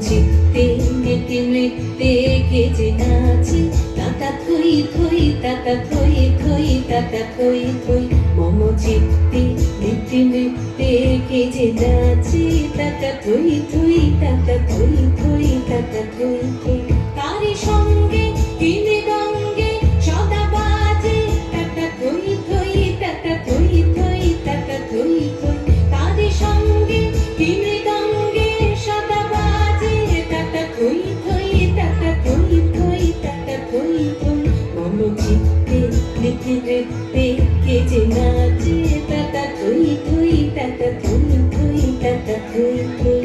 চিত্তে মেতে নৃত্যে কেজে নাচে তাতা থই থই তাতা থই থই তাতা থই থই মম চিত্তে মেতে নৃত্যে কেজে নাচে তাতা থই থই তাতা থই থই তাতা থই থই তারি সঙ্গে কিনে গঙ্গে সদা বাজে তাতা থই থই তাতা থই থই তাতা থই থই তারি সঙ্গে কিনে গঙ্গে সদা বাজে তাতা থই থই তাতা থই থই তাতা থই থই মম চিত্তে নিতে নৃত্যে কেজে নাচে তাতা থই থই তাতা থই থই তাতা থই থই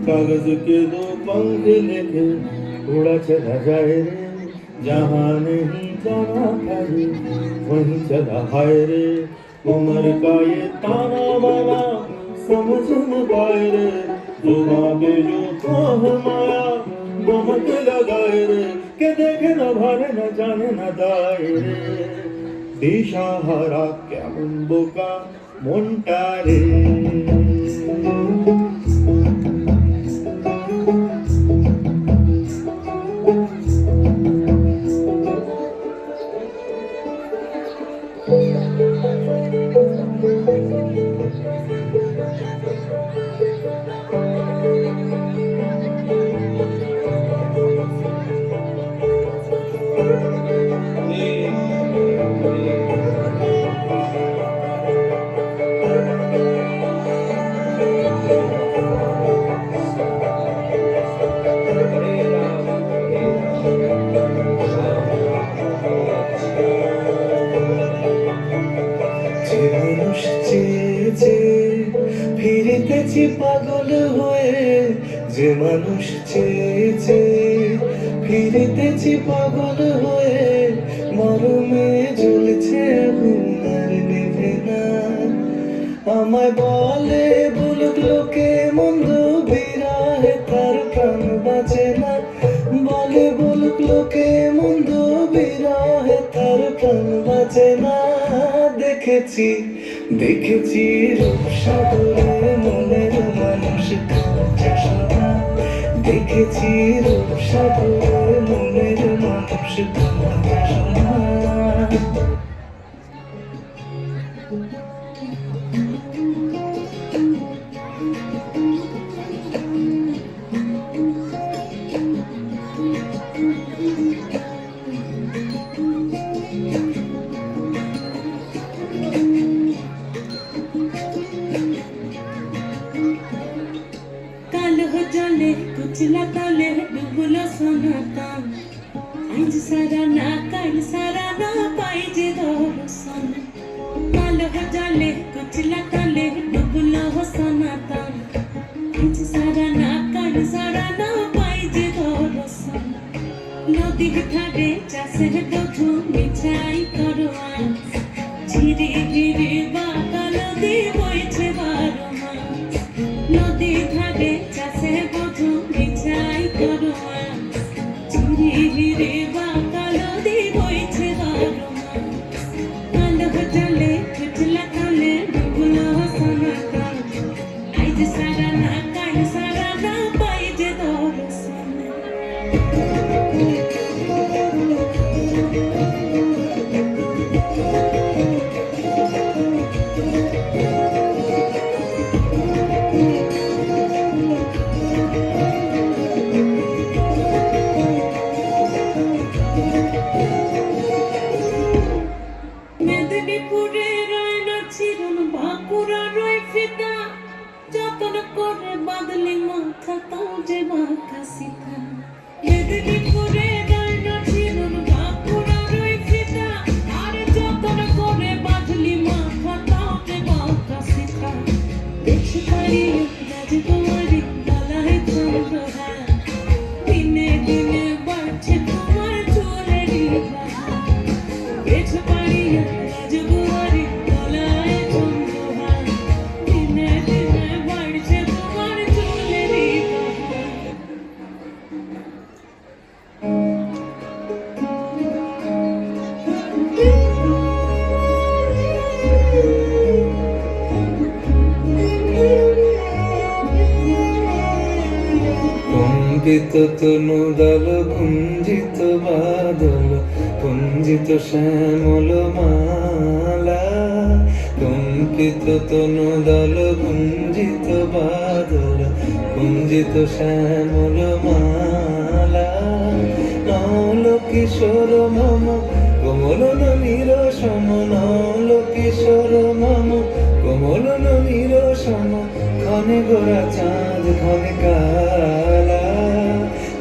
कागज के दो पंख लेके उड़ा चला जाए रे जहाँ नहीं जाना था रे वहीं चला हाय रे उम्र का ये ताना बाना समझ न पाए रे जुबान जो था माया बमक लगाए रे के देखे न भारे न जाने न दाए रे दिशाहारा কেমন বোকা মনটা রে ফিরিতেছি পাগল হয়ে যে মানুষ চেয়েছে ফিরিতেছি পাগল হয়ে মরমে জ্বলছে আগুন আর নেভে না আমায় বলে বলুক লোকে মন্দ বিরাহে তার প্রাণ বাঁচে না বলে বলুক লোকে মন্দ বিরাহে তার প্রাণ বাঁচে না দেখেছি দেখেছি রূপসাগরে মনের মানুষ কাঁচা সোনা দেখেছি রূপসাগরে মনের মানুষ কাঁচা সোনা জলে কুচলা তলে ডুবলো সোনাতাম আজ সারা না কাল সারা না পাই যে দর্শন কালো জলে কুচলা তলে ডুবলো সোনাতাম আজ সারা না কাল সারা না পাই যে দর্শন নদীর ধারে চাষের দধু মিছাই করো ঝিরি ঝিরি বাঁকা নদী বইছে 12 মাস নদীর ধারে চাষে বধু মিছাই করো ঝিরি ঝিরি বাঁকা নদী বইছে 12 মাস কালো জলে কুচলা তলে ডুবলো বাদলি মাথা তাও যে বাঁকা সিথা মেদিনী করে গায় না চিরুন বাঁকুড়া রই ফিতা আর যতন করে বাদলি মাথা তাও যে বাঁকা সিথা দেখতে পারি রাজকুমারী গলায় চন্দ্রহার দিনে দিনে বাড়ছে তোমার চুলেরই বাহার দেখতে পারি রাজকুমারী গলায় চন্দ্রহার দিনে দিনে বাড়ছে তোমার চুলেরই বাহার কম্পিত তনু দল কুঞ্জিত বাদল কুঞ্জিত শ্যামল মালা কম্পিত তনু দল কুঞ্জিত বাদল কুঞ্জিত শ্যামল মালা নল কিশোর মম কোমল ননীর সম নল কিশোর মম কোমল ননীর সম ক্ষণে গোরা চাঁদ ক্ষণে কালা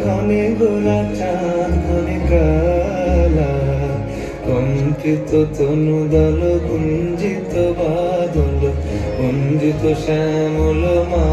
ক্ষণে গোরা চাঁদ ক্ষণে কালা কম্পিত তনু দল কুঞ্জিত বাদল কুঞ্জিত শ্যামল মা